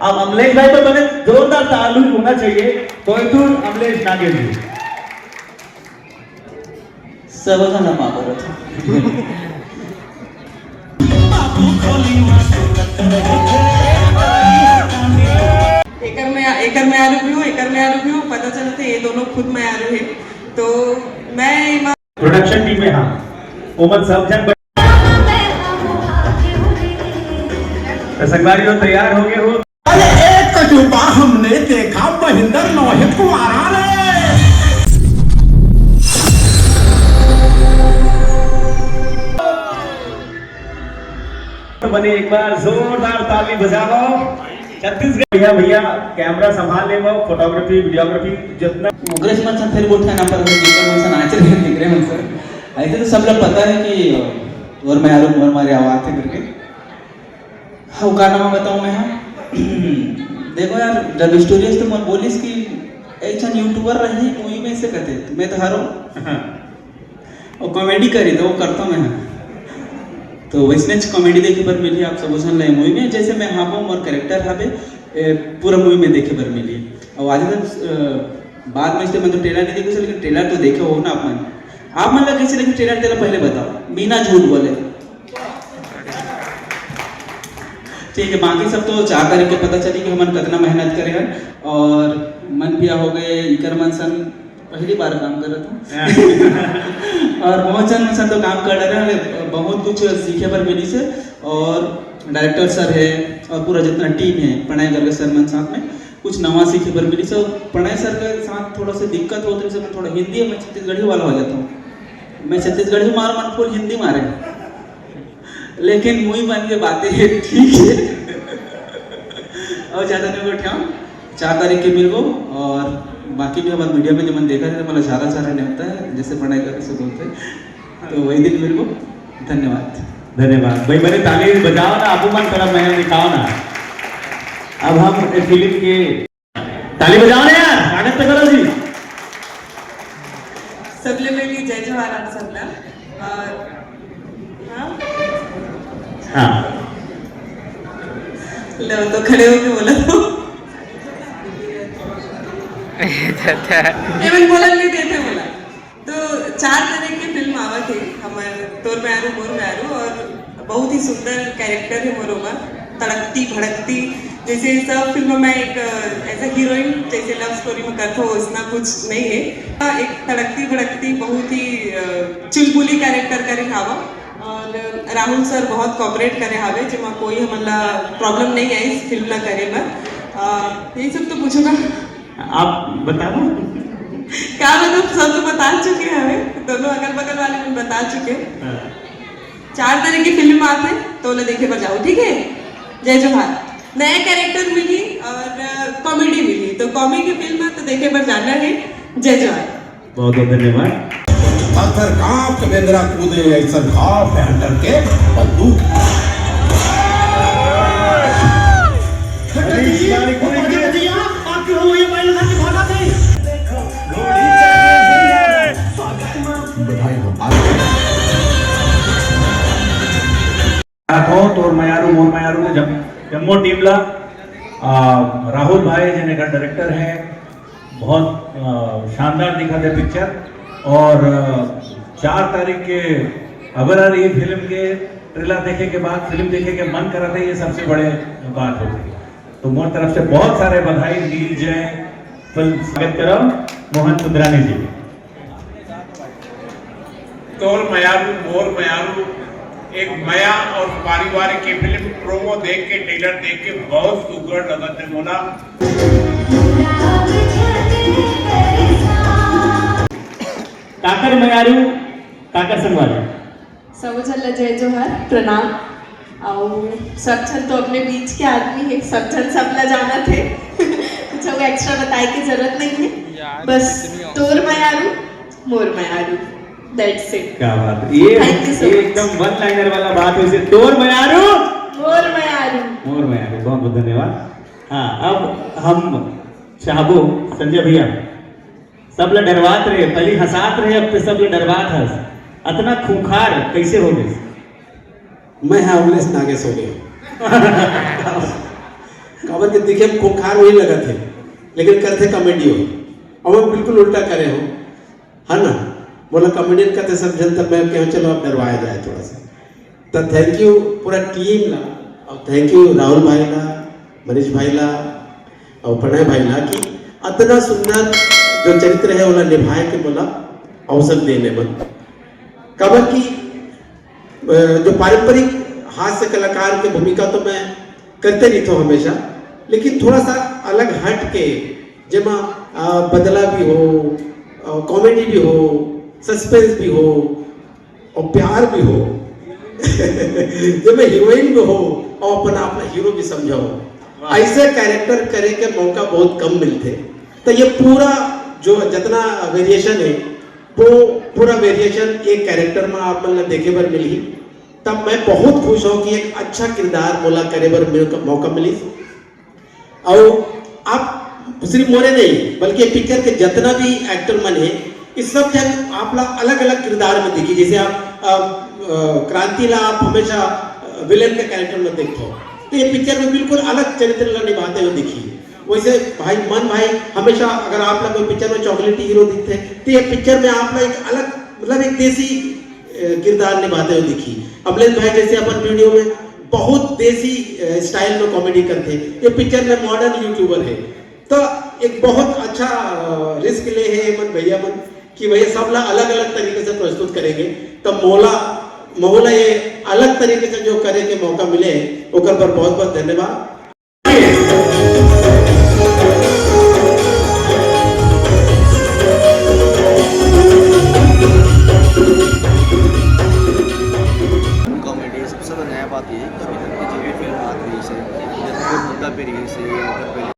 अब अमलेश भाई तो मैंने जोरदार तालुक होना चाहिए कोयतूर अमलेश नागेश जी सर्वजण महाभारत एकर में आलू भी हूँ पता चला था ये दोनों खुद में आलू है तो मैं प्रोडक्शन टीम में हाँ उमर साहब जन संगवारी लोग तैयार हो गए हो। अरे एक कटुपा हमने देखा महेंद्र नौहे कुमारा ने बने एक बार जोरदार ताली बजाओ। छत्तीसगढ़ भैया कैमरा संभाल ले वो फोटोग्राफी वीडियोग्राफी जितना मुगरेश मन फिर बोलता नंबर मन नाच रहे दिख रहे मन सर ऐसे तो सब लोग पता है कि और मैं यार उमर मारे आवाज थे करके हाँ का नाम बताऊं मैं हाँ देखो यार जब स्टोरीज तो मन बोलिस कि एक यूट्यूबर रही मूवी में से कहते मैं तो हारो और कॉमेडी करी तो वो करता मैं तो वैसने कॉमेडी देखे पर मिली आप सब सुन रहे मूवी में जैसे मैं हाँ और कैरेक्टर हावे पूरा मूवी में देखे पर मिली और आज तक बाद में इसलिए मैं तो ट्रेलर नहीं देखी लेकिन ट्रेलर तो देखे हो ना आप मन लगे कैसे ट्रेलर तेरा पहले बताओ बिना झूठ बोले ठीक है बाकी सब तो चाह करके पता चली कि हम कितना मेहनत करे हैं और मन पिया हो गए इकर मन सन पहली बार काम कर रहा था और बहुत जन तो काम कर रहे हैं बहुत कुछ सीखे पर मिली से और डायरेक्टर सर है और पूरा जितना टीम है प्रणय गर्ग सर मन साथ में कुछ नवा सीखे पर मिली से प्रणय सर के साथ थोड़ा सा दिक्कत होती है मैं थोड़ा हिंदी में छत्तीसगढ़ी वाला हो जाता हूँ मैं छत्तीसगढ़ी मारो मन फुल हिंदी मारे लेकिन मुई बन के बातें ठीक है और ज़्यादा नहीं बैठा 4 तारीख के मिलबो और बाकी भी हमारे मीडिया में जो मन देखा जाए मतलब सारा नहीं होता है जैसे पढ़ाई करके से बोलते हैं तो वही दिन मिलबो धन्यवाद भाई मैंने ताली बजाओ ना आपको मन करा मैं दिखाओ ना अब हम फिल्म के ताली बजाओ ना यार स्वागत तो करो जी सबले मेरी जय जवाहर सबला और हाँ लो तो खड़े होके बोला तो एवं बोला नहीं देते बोला तो 4 तरह की फिल्म आवा थे हमारे तोर में आरू मोर में आरू और बहुत ही सुंदर कैरेक्टर है मोरों में तड़कती भड़कती जैसे सब फिल्म में एक ऐसा हीरोइन जैसे लव स्टोरी में करता हो इतना कुछ नहीं है एक तड़कती भड़कती बहुत ही चुलबुली कैरेक्टर करे खावा और राहुल सर बहुत कोऑपरेट करे हावे जिसमें कोई हमला प्रॉब्लम नहीं आई इस फिल्म ना करे में यही सब तो पूछूंगा आप बताओ क्या मतलब सब तो बता चुके हैं हमें दोनों अगल बगल वाले में बता चुके 4 तरह की फिल्म आते तो ले देखे पर जाओ ठीक है जय जोहार नया कैरेक्टर मिली और कॉमेडी मिली तो कॉमेडी फिल्म तो देखे पर जाना है जय जोहार बहुत बहुत धन्यवाद पत्थर कांप के बेंद्रा कूदे ऐसा घाव है हंटर के बंदूक तोर मयारू मोर मयारू ने जम्मो टीम ला राहुल भाई जिन्हें का डायरेक्टर है बहुत शानदार दिखा दे पिक्चर और 4 तारीख के अगर ये फिल्म के ट्रेलर देखे के बाद फिल्म देखे के मन करा था ये सबसे बड़े बात होती है तो मोर तरफ से बहुत सारे बधाई नील जय फिल्म स्वागत करो मोहन सुंदरानी जी तोर मयारू मोर मयारू एक मया और पारिवारिक की फिल्म प्रोमो देख के ट्रेलर देख के बहुत सुगढ़ लगत है बोला काकर मयारू काकर संगवारी सबोझल जय जोहर प्रणाम और सक्षण तो अपने बीच के आदमी है सक्षण सबला जाना थे कुछ एक्स्ट्रा बताए की जरूरत नहीं है बस तोर मयारू मोर मयारू दैट्स इट क्या बात है ये एकदम वन लाइनर वाला बात है तोर मयारू मोर मयारू बहुत बहुत धन्यवाद हाँ अब हम चाहबो संजय भैया सब लोग डरवात रहे पहले हंसात रहे अब तो सब लोग डरवात हंस अतना खूंखार कैसे हो गए मैं हाँ उमलेश नागेश हो गया खबर के दिखे हम खोखार वही लगा थे लेकिन करते कॉमेडी हो और मैं बिल्कुल उल्टा करे हो है ना बोला कॉमेडियन करते समझन तब मैं कहूँ चलो अब डरवाया जाए थोड़ा सा तो थैंक यू पूरा टीम ला और थैंक यू राहुल भाई ला मनीष भाई ला और प्रणय भाई ला कि इतना सुंदर जो चरित्र है वो निभाए के बोला अवसर देने मन खबर की जो पारंपरिक हास्य कलाकार की भूमिका तो मैं करते नहीं था हमेशा लेकिन थोड़ा सा अलग हट के जमा बदला भी हो कॉमेडी भी हो सस्पेंस भी हो और प्यार भी हो जब हीरोइन भी हो और अपना हीरो भी समझाओ ऐसे कैरेक्टर करे के मौका बहुत कम मिलते तो ये पूरा जो जितना वेरिएशन है वो पूरा वेरिएशन एक कैरेक्टर में आप मतलब देखे बार मिली तब मैं बहुत खुश हूँ कि एक अच्छा किरदार बोला करे बार मौका मिली और आप सिर्फ मोरे नहीं बल्कि पिक्चर के जितना भी एक्टर मन है इस सब जन आप लोग अलग अलग किरदार में दिखी जैसे आप क्रांति ला आप हमेशा विलेन के कैरेक्टर में देखते हो तो ये पिक्चर में बिल्कुल अलग चरित्र ला निभाते हुए दिखी वैसे भाई मन भाई हमेशा अगर आप लोग पिक्चर में चॉकलेटी हीरो दिखते तो ये पिक्चर में आप लोग एक अलग मतलब एक देसी किरदार निभाते हुए दिखी अमलेश भाई जैसे अपन वीडियो में बहुत देसी स्टाइल में कॉमेडी करते ये पिक्चर में मॉडर्न यूट्यूबर है तो एक बहुत अच्छा रिस्क ले है मन भैया मन कि भैया सब लोग अलग अलग तरीके से प्रस्तुत करेंगे तो मोहला ये अलग तरीके से जो करे के मौका मिले ओकर पर बहुत बहुत धन्यवाद कॉमेडी सबसे तो नया बात ये है कि अभी तक की जो भी फिल्म आती है जैसे कोई मुद्दा पे रही से या फिर पहले